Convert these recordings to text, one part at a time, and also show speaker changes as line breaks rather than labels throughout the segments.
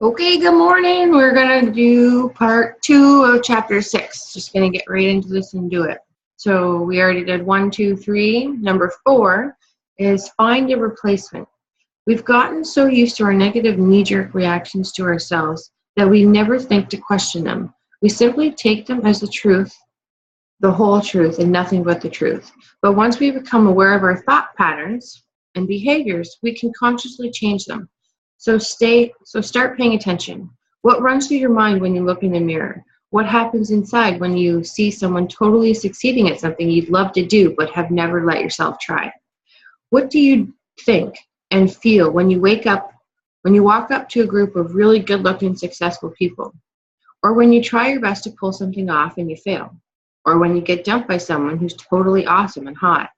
Okay, good morning. We're going to do part 2 of chapter 6. Just going to get right into this and do it. So we already did 1, 2, 3. Number 4 is find a replacement. We've gotten so used to our negative knee-jerk reactions to ourselves that we never think to question them. We simply take them as the truth, the whole truth, and nothing but the truth. But once we become aware of our thought patterns and behaviors, we can consciously change them. So start paying attention. What runs through your mind when you look in the mirror? What happens inside when you see someone totally succeeding at something you'd love to do but have never let yourself try? What do you think and feel when you walk up to a group of really good-looking, successful people? Or when you try your best to pull something off and you fail? Or when you get dumped by someone who's totally awesome and hot?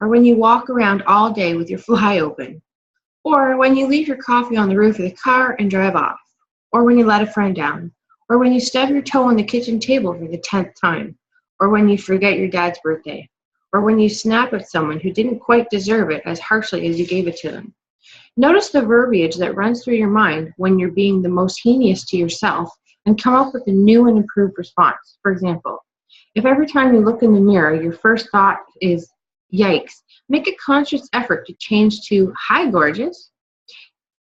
Or when you walk around all day with your fly open? Or when you leave your coffee on the roof of the car and drive off? Or when you let a friend down? Or when you stub your toe on the kitchen table for the 10th time? Or when you forget your dad's birthday? Or when you snap at someone who didn't quite deserve it as harshly as you gave it to them? Notice the verbiage that runs through your mind when you're being the most heinous to yourself and come up with a new and improved response. For example, if every time you look in the mirror, your first thought is, yikes, make a conscious effort to change to, hi, gorgeous.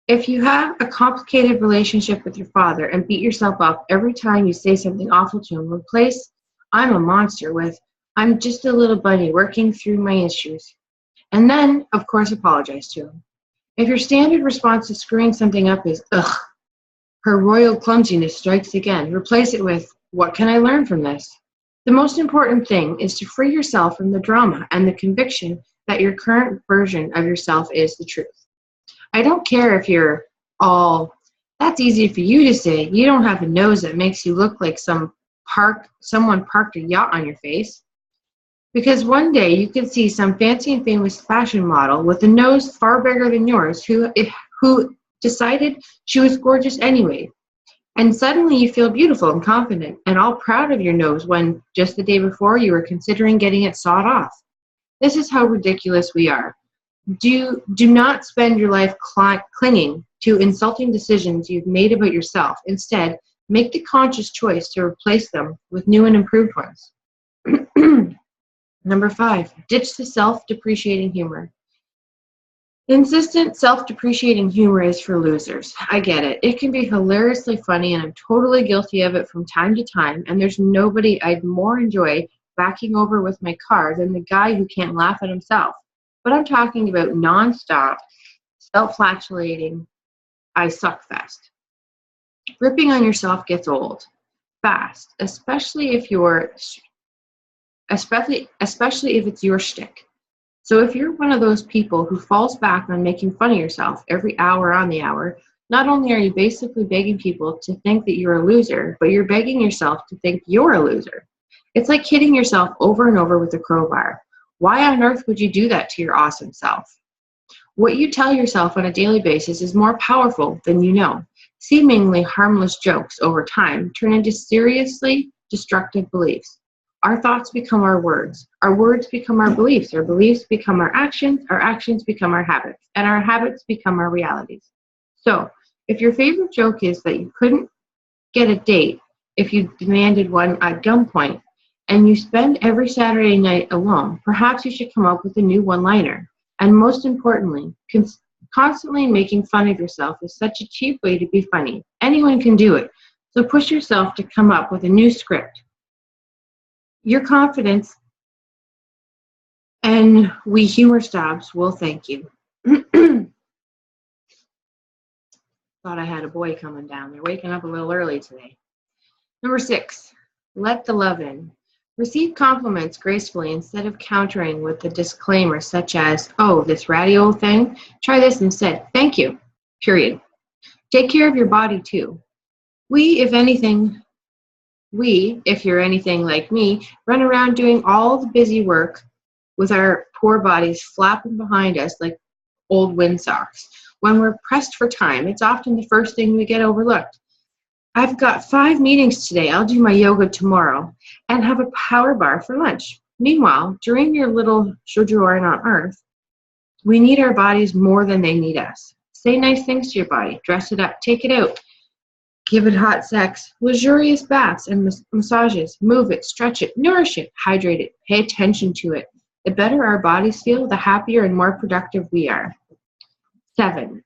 If you have a complicated relationship with your father and beat yourself up every time you say something awful to him, replace, I'm a monster with, I'm just a little bunny working through my issues. And then, of course, apologize to him. If your standard response to screwing something up is, ugh, her royal clumsiness strikes again, replace it with, what can I learn from this? The most important thing is to free yourself from the drama and the conviction that your current version of yourself is the truth. I don't care if you're all, that's easy for you to say. You don't have a nose that makes you look like someone parked a yacht on your face. Because one day you could see some fancy and famous fashion model with a nose far bigger than yours who decided she was gorgeous anyway. And suddenly you feel beautiful and confident and all proud of your nose when just the day before you were considering getting it sawed off. This is how ridiculous we are. Do not spend your life clinging to insulting decisions you've made about yourself. Instead, make the conscious choice to replace them with new and improved ones. Number 5, ditch the self-depreciating humor. Insistent self-depreciating humor is for losers. I get it. It can be hilariously funny, and I'm totally guilty of it from time to time, and there's nobody I'd more enjoy backing over with my car than the guy who can't laugh at himself. But I'm talking about nonstop, self-flatulating, I suck fest. Ripping on yourself gets old fast, especially if it's your shtick. So if you're one of those people who falls back on making fun of yourself every hour on the hour, not only are you basically begging people to think that you're a loser, but you're begging yourself to think you're a loser. It's like hitting yourself over and over with a crowbar. Why on earth would you do that to your awesome self? What you tell yourself on a daily basis is more powerful than you know. Seemingly harmless jokes over time turn into seriously destructive beliefs. Our thoughts become our words become our beliefs become our actions become our habits, and our habits become our realities. So, if your favorite joke is that you couldn't get a date if you demanded one at gunpoint, and you spend every Saturday night alone, perhaps you should come up with a new one-liner. And most importantly, constantly making fun of yourself is such a cheap way to be funny. Anyone can do it. So push yourself to come up with a new script. Your confidence and we humor snobs will thank you. Thought I had a boy coming down. They're waking up a little early today. Number 6, let the love in. Receive compliments gracefully instead of countering with a disclaimer such as, oh, this ratty old thing? Try this instead. Thank you. Period. Take care of your body too. If you're anything like me, run around doing all the busy work with our poor bodies flapping behind us like old windsocks. When we're pressed for time, it's often the first thing we get overlooked. I've got 5 meetings today. I'll do my yoga tomorrow and have a power bar for lunch. Meanwhile, during your little sojourn on Earth, we need our bodies more than they need us. Say nice things to your body. Dress it up. Take it out. Give it hot sex, luxurious baths and massages. Move it, stretch it, nourish it, hydrate it, pay attention to it. The better our bodies feel, the happier and more productive we are. 7.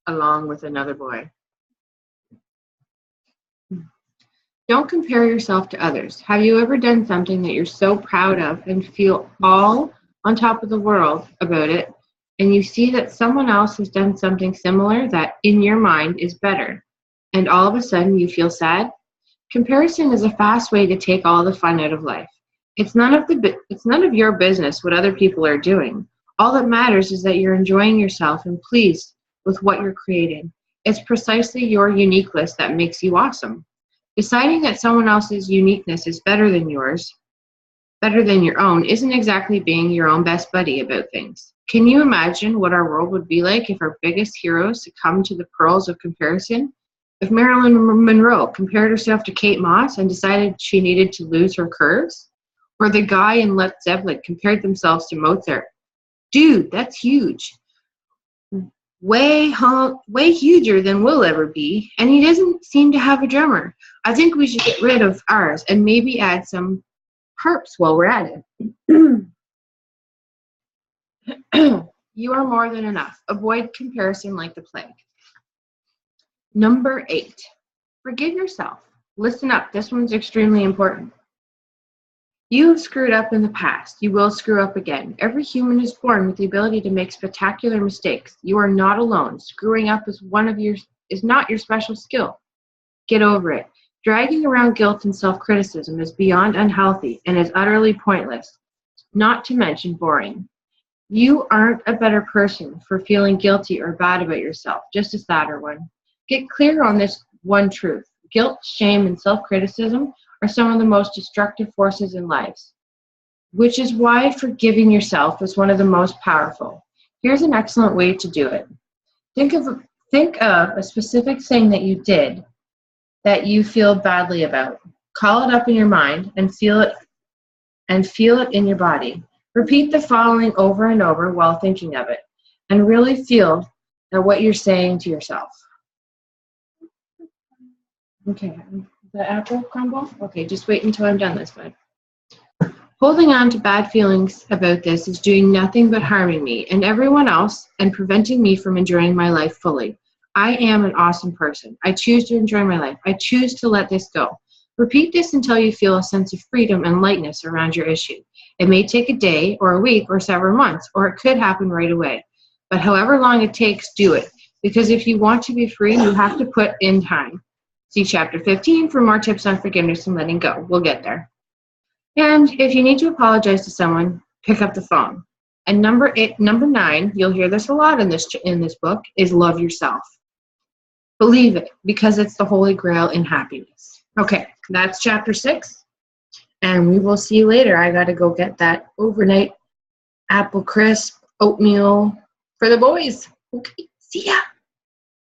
Along with another boy. Don't compare yourself to others. Have you ever done something that you're so proud of and feel all on top of the world about it, and you see that someone else has done something similar that in your mind is better, and all of a sudden you feel sad? Comparison is a fast way to take all the fun out of life. It's none of your business what other people are doing. All that matters is that you're enjoying yourself and pleased with what you're creating. It's precisely your uniqueness that makes you awesome. Deciding that someone else's uniqueness is better than yours, better than your own, isn't exactly being your own best buddy about things. Can you imagine what our world would be like if our biggest heroes succumbed to the pearls of comparison? If Marilyn Monroe compared herself to Kate Moss and decided she needed to lose her curves? Or the guy in Led Zeppelin compared themselves to Mozart? Dude, that's huge. Way huger than we'll ever be, and he doesn't seem to have a drummer. I think we should get rid of ours and maybe add some harps while we're at it. You are more than enough. Avoid comparison like the plague. Number 8, forgive yourself. Listen up, this one's extremely important. You have screwed up in the past. You will screw up again. Every human is born with the ability to make spectacular mistakes. You are not alone. Screwing up is not your special skill. Get over it. Dragging around guilt and self-criticism is beyond unhealthy and is utterly pointless, not to mention boring. You aren't a better person for feeling guilty or bad about yourself, just a sadder one. Get clear on this one truth. Guilt, shame, and self-criticism are some of the most destructive forces in life, which is why forgiving yourself is one of the most powerful. Here's an excellent way to do it. Think of a specific thing that you did that you feel badly about. Call it up in your mind and feel it in your body. Repeat the following over and over while thinking of it, and really feel that what you're saying to yourself. Okay, the apple crumble? Okay, just wait until I'm done this, bud. Holding on to bad feelings about this is doing nothing but harming me and everyone else and preventing me from enjoying my life fully. I am an awesome person. I choose to enjoy my life. I choose to let this go. Repeat this until you feel a sense of freedom and lightness around your issue. It may take a day or a week or several months, or it could happen right away. But however long it takes, do it. Because if you want to be free, you have to put in time. See Chapter 15 for more tips on forgiveness and letting go. We'll get there. And if you need to apologize to someone, pick up the phone. And number 9, you'll hear this a lot in this book, is love yourself. Believe it, because it's the holy grail in happiness. Okay, that's Chapter 6. And we will see you later. I got to go get that overnight apple crisp oatmeal for the boys. Okay, see ya.